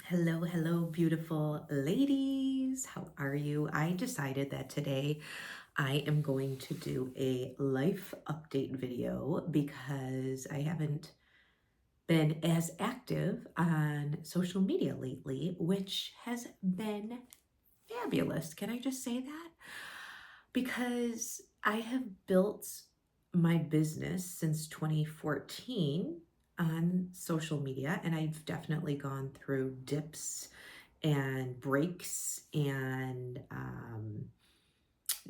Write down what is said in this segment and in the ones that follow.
Hello, hello, beautiful ladies. How are you? I decided that today I am going to do a life update video because I haven't been as active on social media lately, which has been fabulous. Can I just say that? Because I have built my business since 2014 on social media, and I've definitely gone through dips and breaks and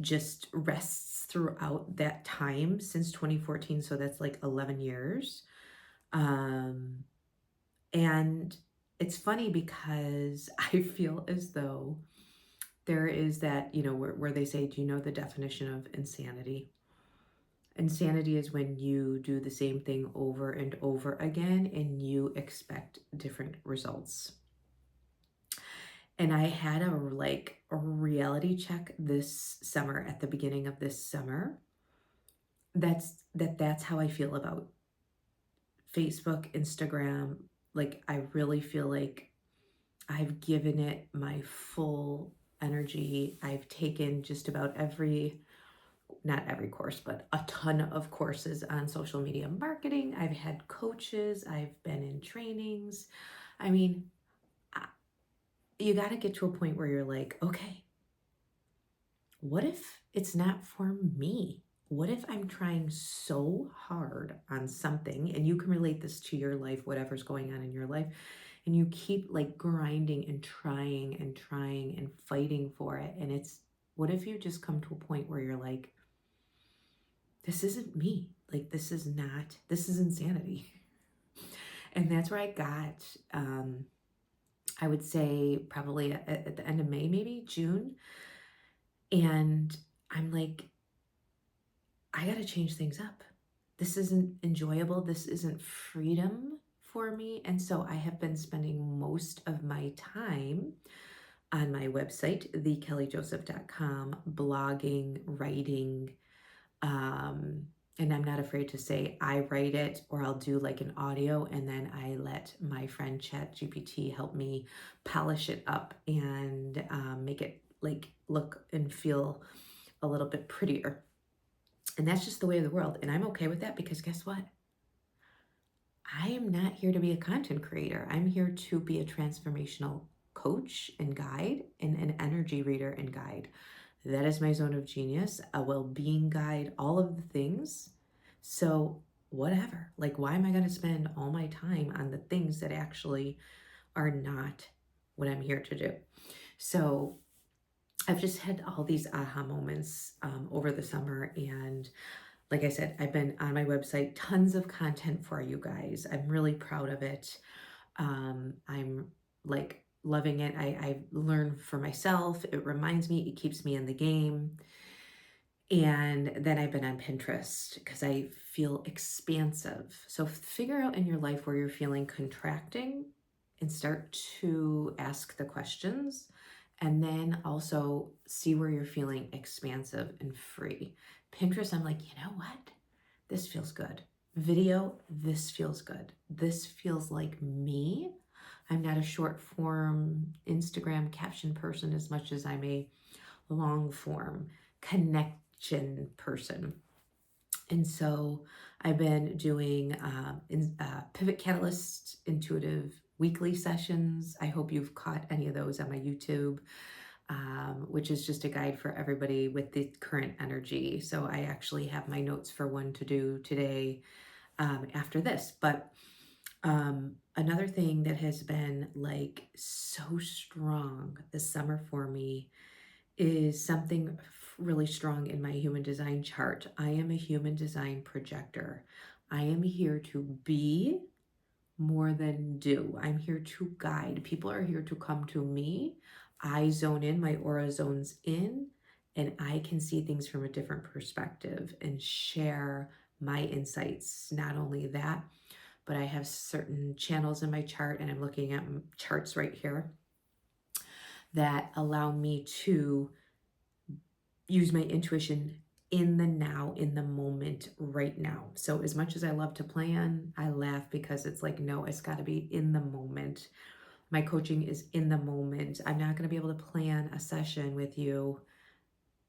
just rests throughout that time since 2014. So that's like 11 years. Um, and it's funny because I feel as though there is that, where they say, do you know the definition of insanity? Insanity is when you do the same thing over and over again and you expect different results. And I had a reality check this summer at the beginning of this summer. That's how I feel about Facebook, Instagram. Like I really feel like I've given it my full energy. I've taken just about not every course, but a ton of courses on social media marketing. I've had coaches, I've been in trainings. I mean, you got to get to a point where you're like, okay, what if it's not for me? What if I'm trying so hard on something, and you can relate this to your life, whatever's going on in your life, and you keep like grinding and trying and fighting for it. And what if you just come to a point where you're like, this isn't me. Like, this is insanity. And that's where I got, I would say probably at the end of May, maybe June. And I'm like, I got to change things up. This isn't enjoyable. This isn't freedom for me. And so I have been spending most of my time on my website, thekellejoseph.com, blogging, writing, and I'm not afraid to say I write it, or I'll do like an audio and then I let my friend ChatGPT help me polish it up and make it like look and feel a little bit prettier. And that's just the way of the world. And I'm okay with that because guess what? I am not here to be a content creator. I'm here to be a transformational coach and guide and an energy reader and guide. That is my zone of genius, a well-being guide, all of the things. So whatever, like, why am I going to spend all my time on the things that actually are not what I'm here to do? So I've just had all these aha moments over the summer. And like I said, I've been on my website, tons of content for you guys. I'm really proud of it. I'm like loving it. I learn for myself. It reminds me, it keeps me in the game. And then I've been on Pinterest because I feel expansive. So figure out in your life where you're feeling contracting and start to ask the questions. And then also see where you're feeling expansive and free. Pinterest, I'm like, you know what? This feels good. Video, this feels good. This feels like me. I'm not a short form Instagram caption person as much as I'm a long form connection person. And so I've been doing Pivot Catalyst intuitive weekly sessions. I hope you've caught any of those on my YouTube, which is just a guide for everybody with the current energy. So I actually have my notes for one to do today after this. But another thing that has been like so strong this summer for me is something really strong in my human design chart. I am a human design projector. I am here to be more than do. I'm here to guide. People are here to come to me. I zone in, my aura zones in, and I can see things from a different perspective and share my insights. Not only that, but I have certain channels in my chart, and I'm looking at charts right here that allow me to use my intuition in the now, in the moment, right now. So as much as I love to plan, I laugh because it's like, no, it's got to be in the moment. My coaching is in the moment. I'm not going to be able to plan a session with you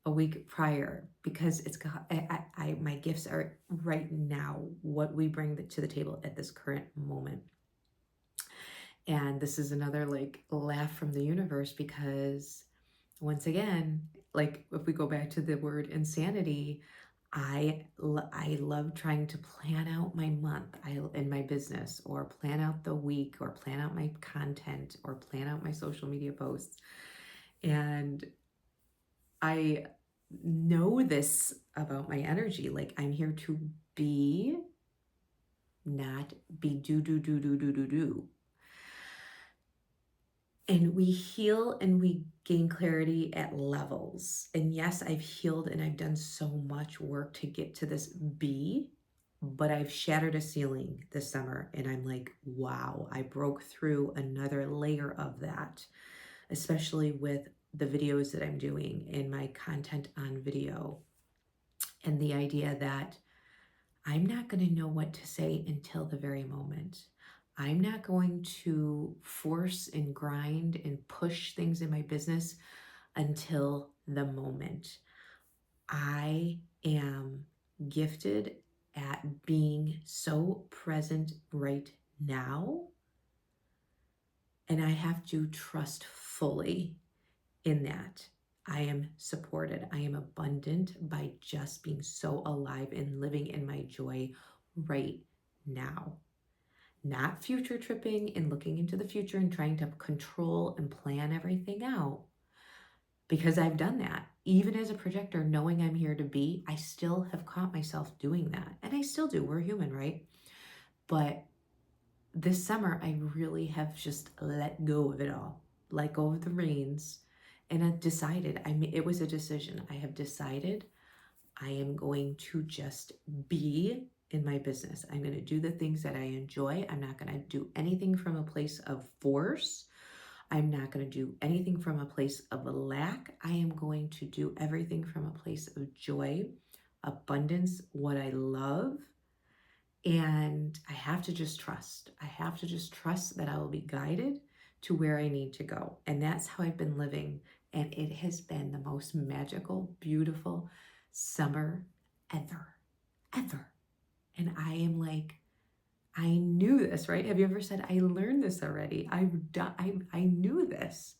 a week prior because it's got my gifts are right now, what we bring to the table at this current moment. And this is another like laugh from the universe, because once again, like if we go back to the word insanity, I love trying to plan out my month in my business, or plan out the week, or plan out my content, or plan out my social media posts. And I know this about my energy. Like, I'm here to be, not be do. And we heal and we gain clarity at levels. And yes, I've healed and I've done so much work to get to this be, but I've shattered a ceiling this summer. And I'm like, wow, I broke through another layer of that, especially with the videos that I'm doing and my content on video. And the idea that I'm not going to know what to say until the very moment. I'm not going to force and grind and push things in my business until the moment. I am gifted at being so present right now, and I have to trust fully in that. I am supported. I am abundant by just being so alive and living in my joy right now. Not future tripping and looking into the future and trying to control and plan everything out. Because I've done that. Even as a projector, knowing I'm here to be, I still have caught myself doing that. And I still do. We're human, right? But this summer, I really have just let go of it all, let go of the reins. And I decided, it was a decision. I have decided I am going to just be in my business. I'm going to do the things that I enjoy. I'm not going to do anything from a place of force. I'm not going to do anything from a place of lack. I am going to do everything from a place of joy, abundance, what I love. And I have to just trust. I have to just trust that I will be guided to where I need to go. And that's how I've been living. And it has been the most magical, beautiful summer ever. And I am like, I knew this, right? Have you ever said, I learned this already? I knew this.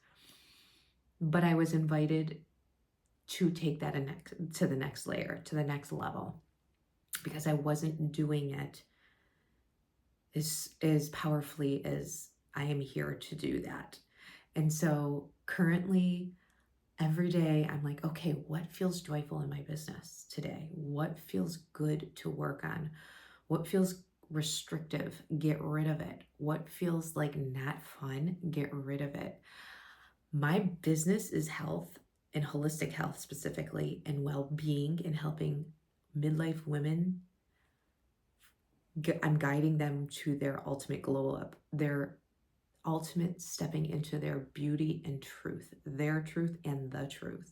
But I was invited to take that to the next layer, to the next level, because I wasn't doing it as powerfully as I am here to do that. And so currently, every day I'm like, okay, what feels joyful in my business today? What feels good to work on? What feels restrictive? Get rid of it. What feels like not fun? Get rid of it. My business is health, and holistic health specifically, and well-being, and helping midlife women. I'm guiding them to their ultimate glow up, their ultimate stepping into their beauty and truth, their truth and the truth.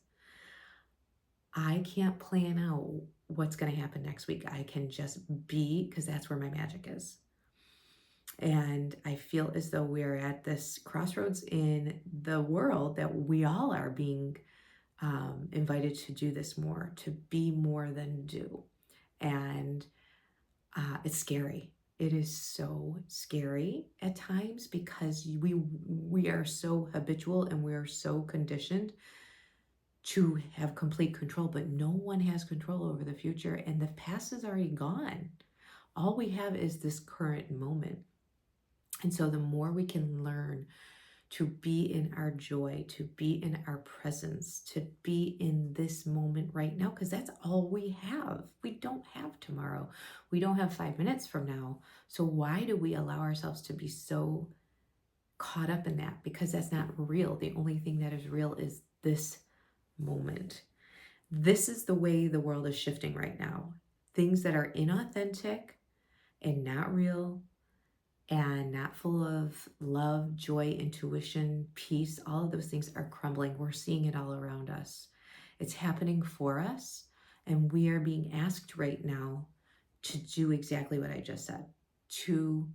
I can't plan out what's going to happen next week. I can just be, because that's where my magic is. And I feel as though we're at this crossroads in the world that we all are being invited to do this more, to be more than do. And it's scary. It is so scary at times, because we are so habitual and we are so conditioned to have complete control, but no one has control over the future, and the past is already gone. All we have is this current moment. And so the more we can learn to be in our joy, to be in our presence, to be in this moment right now, because that's all we have. We don't have tomorrow. We don't have 5 minutes from now. So why do we allow ourselves to be so caught up in that? Because that's not real. The only thing that is real is this moment. This is the way the world is shifting right now. Things that are inauthentic and not real and not full of love, joy, intuition, peace, all of those things are crumbling. We're seeing it all around us. It's happening for us, and we are being asked right now to do exactly what I just said, to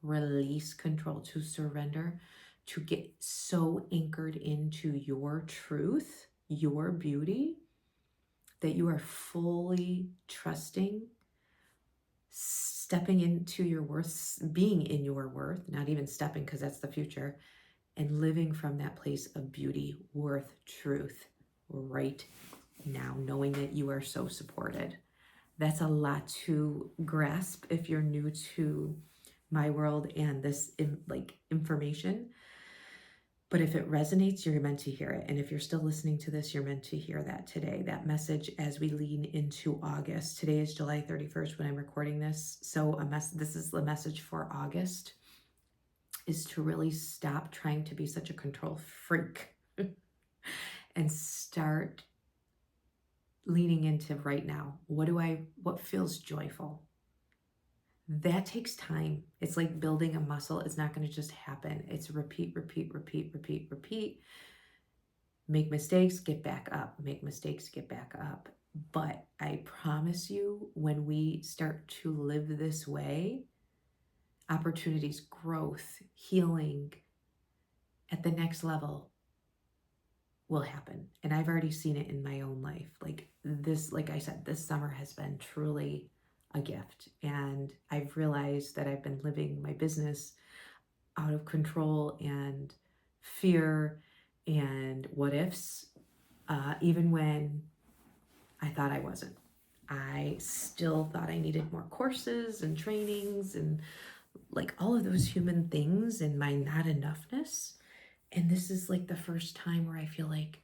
release control, to surrender, to get so anchored into your truth, your beauty, that you are fully trusting, stepping into your worth, being in your worth, not even stepping because that's the future, and living from that place of beauty, worth, truth right now, knowing that you are so supported. That's a lot to grasp if you're new to my world and this information. But if it resonates, you're meant to hear it. And if you're still listening to this, you're meant to hear that today, that message as we lean into August. Today is July 31st when I'm recording this. So this is the message for August, is to really stop trying to be such a control freak and start leaning into right now. What feels joyful? That takes time. It's like building a muscle. It's not going to just happen. It's repeat, repeat, repeat, repeat, repeat. Make mistakes, get back up. Make mistakes, get back up. But I promise you, when we start to live this way, opportunities, growth, healing at the next level will happen. And I've already seen it in my own life. Like I said, this summer has been truly a gift. And I've realized that I've been living my business out of control and fear and what ifs, even when I thought I wasn't. I still thought I needed more courses and trainings and like all of those human things and my not enoughness. And this is like the first time where I feel like,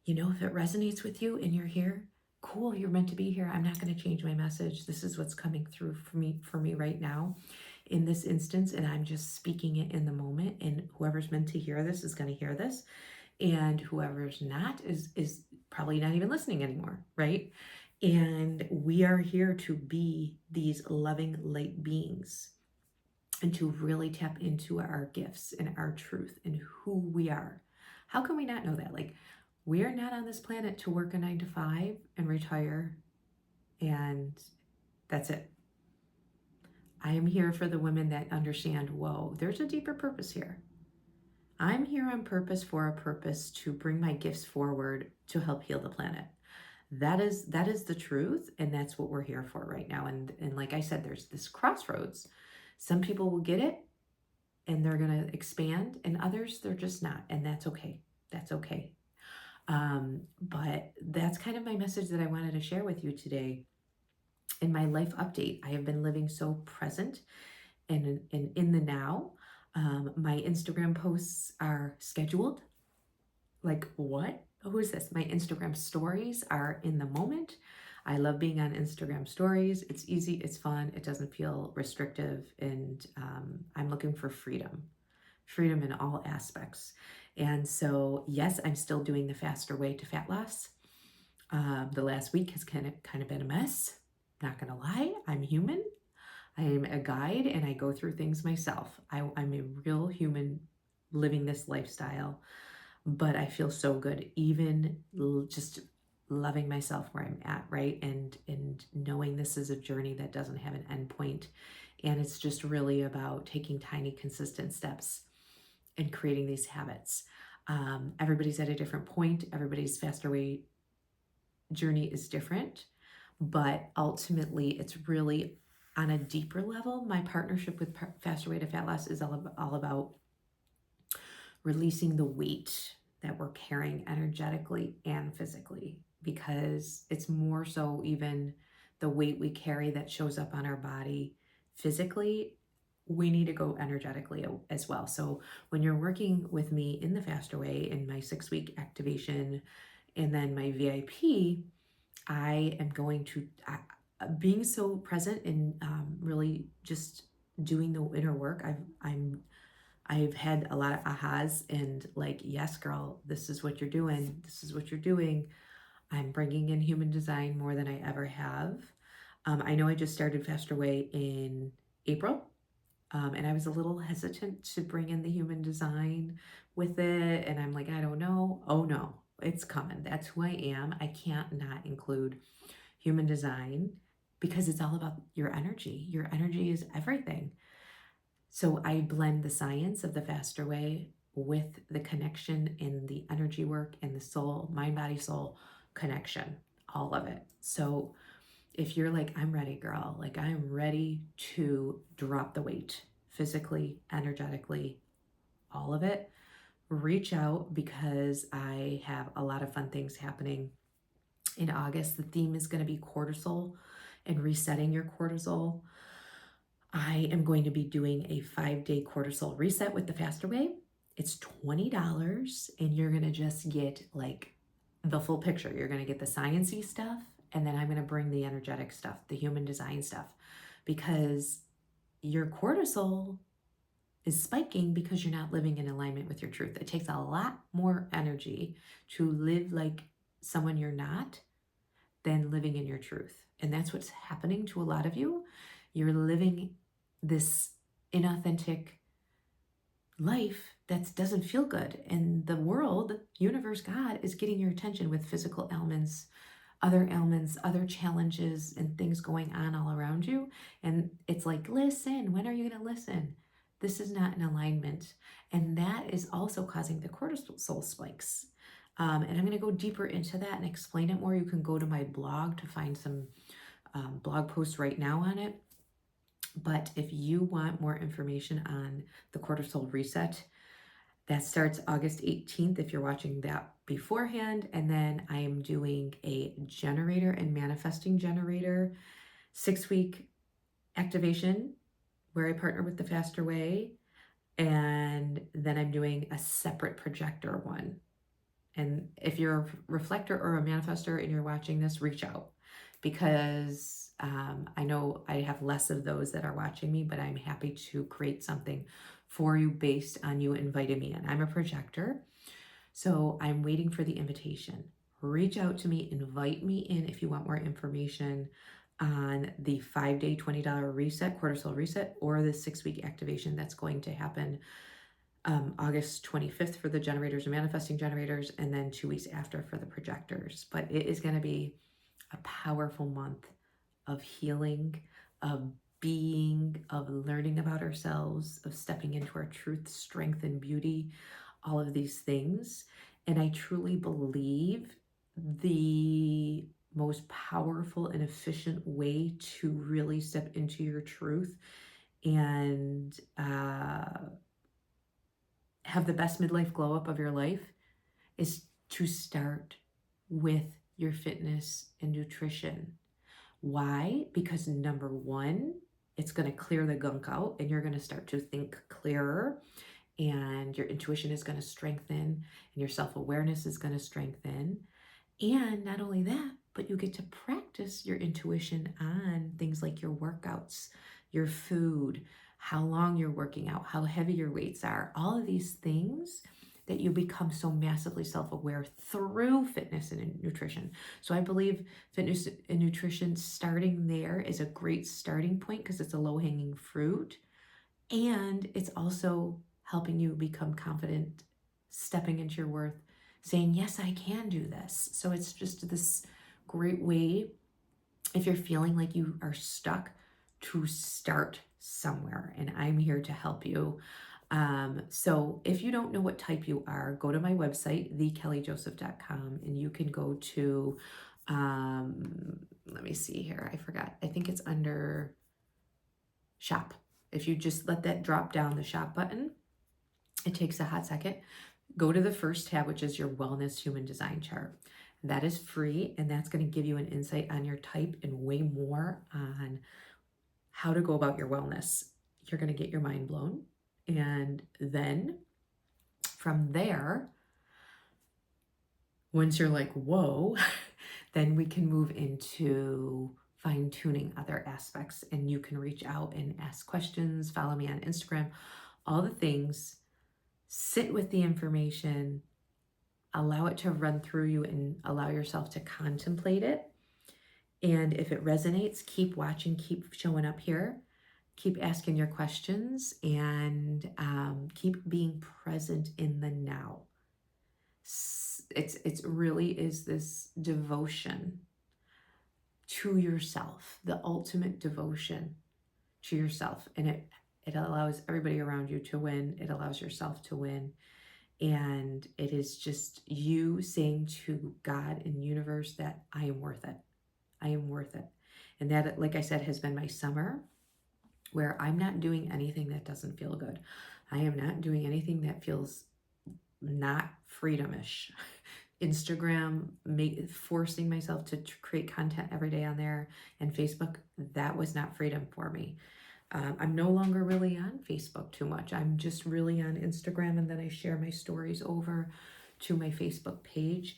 if it resonates with you and you're here, cool, you're meant to be here. I'm not going to change my message. This is what's coming through for me right now in this instance. And I'm just speaking it in the moment. And whoever's meant to hear this is going to hear this. And whoever's not is probably not even listening anymore, right? And we are here to be these loving light beings and to really tap into our gifts and our truth and who we are. How can we not know that? Like, we are not on this planet to work a 9 to 5 and retire, and that's it. I am here for the women that understand, whoa, there's a deeper purpose here. I'm here on purpose for a purpose to bring my gifts forward to help heal the planet. That is the truth, and that's what we're here for right now. And like I said, there's this crossroads. Some people will get it and they're going to expand, and others, they're just not. And that's okay. That's okay. But that's kind of my message that I wanted to share with you today. In my life update, I have been living so present and in the now. My Instagram posts are scheduled. Like, what? Who is this? My Instagram stories are in the moment. I love being on Instagram stories. It's easy, it's fun, it doesn't feel restrictive, and I'm looking for freedom in all aspects. And so, yes, I'm still doing the faster way to fat loss. The last week has kind of been a mess. Not gonna lie, I'm human. I am a guide and I go through things myself. I'm a real human living this lifestyle, but I feel so good, even just loving myself where I'm at, right? And knowing this is a journey that doesn't have an end point. And it's just really about taking tiny, consistent steps and creating these habits. Everybody's at a different point. Everybody's faster way journey is different, but ultimately it's really on a deeper level. My partnership with Faster Way to Fat Loss is all about releasing the weight that we're carrying energetically and physically, because it's more so even the weight we carry that shows up on our body physically, we need to go energetically as well. So when you're working with me in the Faster Way in my 6-week activation and then my VIP, I am going to being so present and really just doing the inner work. I've had a lot of ahas and like, yes, girl, this is what you're doing. This is what you're doing. I'm bringing in human design more than I ever have. I know I just started Faster Way in April, and I was a little hesitant to bring in the human design with it. And I'm like, I don't know. Oh no, it's coming. That's who I am. I can't not include human design because it's all about your energy. Your energy is everything. So I blend the science of the Faster Way with the connection in the energy work and the soul, mind, body, soul connection, all of it. So if you're like, I'm ready, girl, like I'm ready to drop the weight physically, energetically, all of it, reach out because I have a lot of fun things happening in August. The theme is going to be cortisol and resetting your cortisol. I am going to be doing a 5-day cortisol reset with the Faster Way. It's $20 and you're going to just get like the full picture. You're going to get the sciencey stuff, and then I'm going to bring the energetic stuff, the human design stuff, because your cortisol is spiking because you're not living in alignment with your truth. It takes a lot more energy to live like someone you're not than living in your truth. And that's what's happening to a lot of you. You're living this inauthentic life that doesn't feel good. And the world, universe, God is getting your attention with physical ailments, other challenges, and things going on all around you. And it's like, listen, when are you going to listen? This is not in alignment. And that is also causing the cortisol spikes. And I'm going to go deeper into that and explain it more. You can go to my blog to find some blog posts right now on it. But if you want more information on the cortisol reset, that starts August 18th if you're watching that beforehand. And then I am doing a generator and manifesting generator 6-week activation where I partner with the Faster Way. And then I'm doing a separate projector one. And if you're a reflector or a manifester and you're watching this, reach out, because I know I have less of those that are watching me, but I'm happy to create something for you based on you inviting me in. I'm a projector, so I'm waiting for the invitation. Reach out to me, invite me in if you want more information on the 5-day $20 reset, cortisol reset, or the 6-week activation that's going to happen August 25th for the generators and manifesting generators, and then 2 weeks after for the projectors. But it is going to be a powerful month of healing, of being, of learning about ourselves, of stepping into our truth, strength, and beauty, all of these things. And I truly believe the most powerful and efficient way to really step into your truth and have the best midlife glow up of your life is to start with your fitness and nutrition. Why? Because number one, it's going to clear the gunk out and you're going to start to think clearer, and your intuition is going to strengthen and your self-awareness is going to strengthen. And not only that, but you get to practice your intuition on things like your workouts, your food, how long you're working out, how heavy your weights are, all of these things that you become so massively self-aware through fitness and nutrition. So I believe fitness and nutrition, starting there is a great starting point because it's a low-hanging fruit. And it's also helping you become confident, stepping into your worth, saying, yes, I can do this. So it's just this great way, if you're feeling like you are stuck, to start somewhere. And I'm here to help you. So if you don't know what type you are, go to my website, thekellyjoseph.com, and you can go to, let me see here. I forgot. I think it's under shop. If you just let that drop down, the shop button, it takes a hot second. Go to the first tab, which is your wellness human design chart. That is free, and that's going to give you an insight on your type and way more on how to go about your wellness. You're going to get your mind blown. And then from there, once you're like, whoa, then we can move into fine-tuning other aspects, and you can reach out and ask questions, follow me on Instagram, all the things. Sit with the information, allow it to run through you, and allow yourself to contemplate it. And if it resonates, keep watching, keep showing up here, keep asking your questions, and keep being present in the now. It's really is this devotion to yourself, the ultimate devotion to yourself. And it allows everybody around you to win. It allows yourself to win. And it is just you saying to God and universe that I am worth it. I am worth it. And that, like I said, has been my summer, where I'm not doing anything that doesn't feel good. I am not doing anything that feels not freedomish. Instagram, forcing myself to create content every day on there, and Facebook, that was not freedom for me. I'm no longer really on Facebook too much. I'm just really on Instagram, and then I share my stories over to my Facebook page.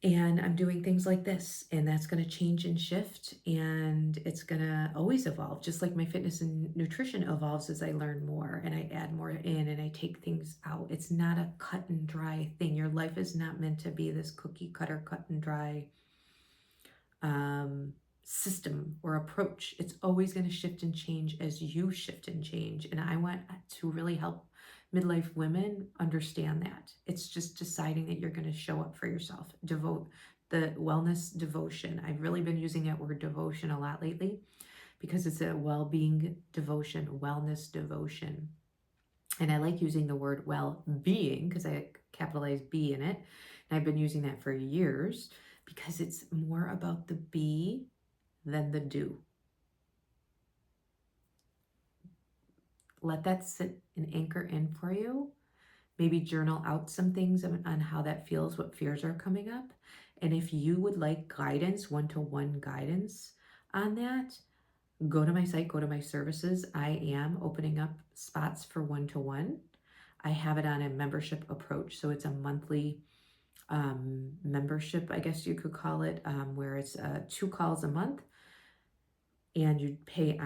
And I'm doing things like this, and that's going to change and shift, and it's going to always evolve, just like my fitness and nutrition evolves as I learn more and I add more in and I take things out. It's not a cut and dry thing. Your life is not meant to be this cookie cutter, cut and dry system or approach. It's always going to shift and change as you shift and change. And I want to really help midlife women understand that. It's just deciding that you're going to show up for yourself, devote the wellness devotion. I've really been using that word devotion a lot lately because it's a well-being devotion, wellness devotion. And I like using the word well-being because I capitalize B in it. And I've been using that for years because it's more about the be than the do. Let that sit and anchor in for you. Maybe journal out some things on how that feels, what fears are coming up. And if you would like guidance, one-to-one guidance on that, go to my site, go to my services. I am opening up spots for one-to-one. I have it on a membership approach. So it's a monthly membership, I guess you could call it, where it's 2 calls a month, and you pay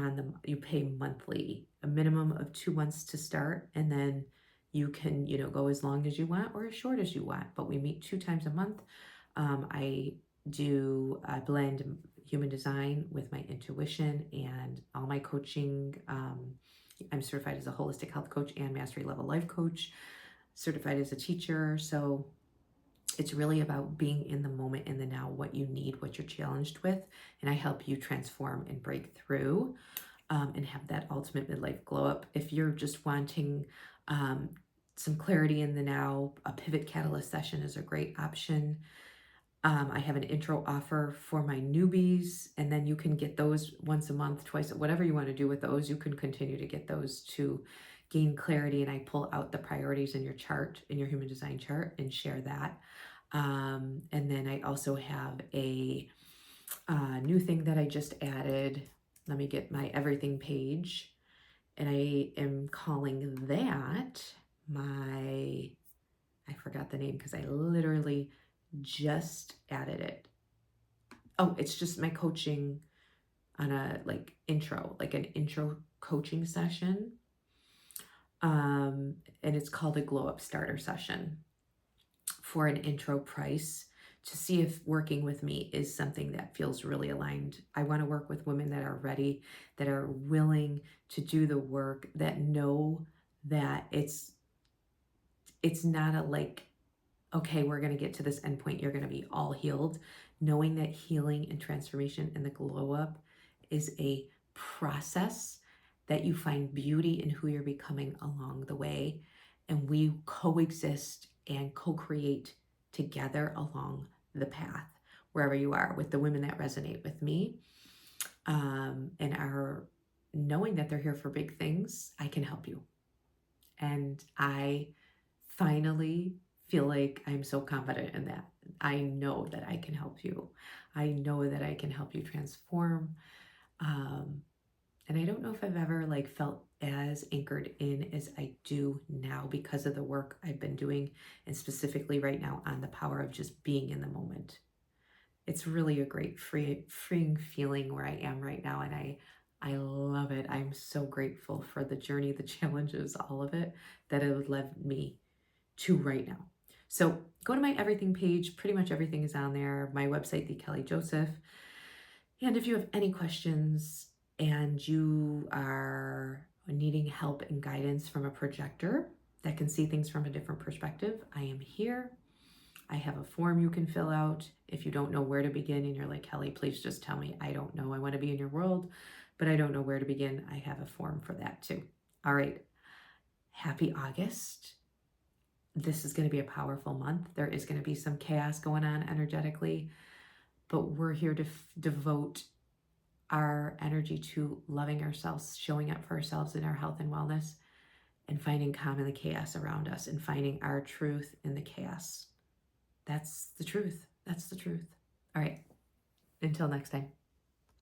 monthly, a minimum of 2 months to start, and then you can go as long as you want or as short as you want. But we meet 2 times a month. I blend human design with my intuition and all my coaching. I'm certified as a holistic health coach and mastery level life coach, certified as a teacher. So it's really about being in the moment, in the now, what you need, what you're challenged with, and I help you transform and break through and have that ultimate midlife glow up. If you're just wanting some clarity in the now, a pivot catalyst session is a great option. I have an intro offer for my newbies, and then you can get those once a month, twice, whatever you want to do with those. You can continue to get those to gain clarity, and I pull out the priorities in your chart, in your human design chart, and share that. And then I also have a new thing that I just added. Let me get my everything page, and I am calling that I forgot the name because I literally just added it. Oh, it's just my coaching on a an intro coaching session. And it's called a glow up starter session for an intro price, to see if working with me is something that feels really aligned. I want to work with women that are ready, that are willing to do the work, that know that it's not okay, we're going to get to this endpoint, you're going to be all healed. Knowing that healing and transformation and the glow up is a process, that you find beauty in who you're becoming along the way, and we coexist and co-create together along the path, wherever you are, with the women that resonate with me and are knowing that they're here for big things. I can help you. And I finally feel like I'm so confident in that. I know that I can help you. I know that I can help you transform. And I don't know if I've ever felt as anchored in as I do now, because of the work I've been doing, and specifically right now on the power of just being in the moment. It's really a great freeing feeling where I am right now, and I love it. I'm so grateful for the journey, the challenges, all of it that it led me to right now. So go to my everything page. Pretty much everything is on there. My website, The Kelly Joseph. And if you have any questions and you are needing help and guidance from a projector that can see things from a different perspective, I am here. I have a form you can fill out. If you don't know where to begin and you're like, Kelly, please just tell me, I don't know. I want to be in your world, but I don't know where to begin. I have a form for that too. All right. Happy August. this is going to be a powerful month. There is going to be some chaos going on energetically, but we're here to devote our energy to loving ourselves, showing up for ourselves in our health and wellness, and finding calm in the chaos around us, and finding our truth in the chaos. That's the truth. That's the truth. All right. Until next time.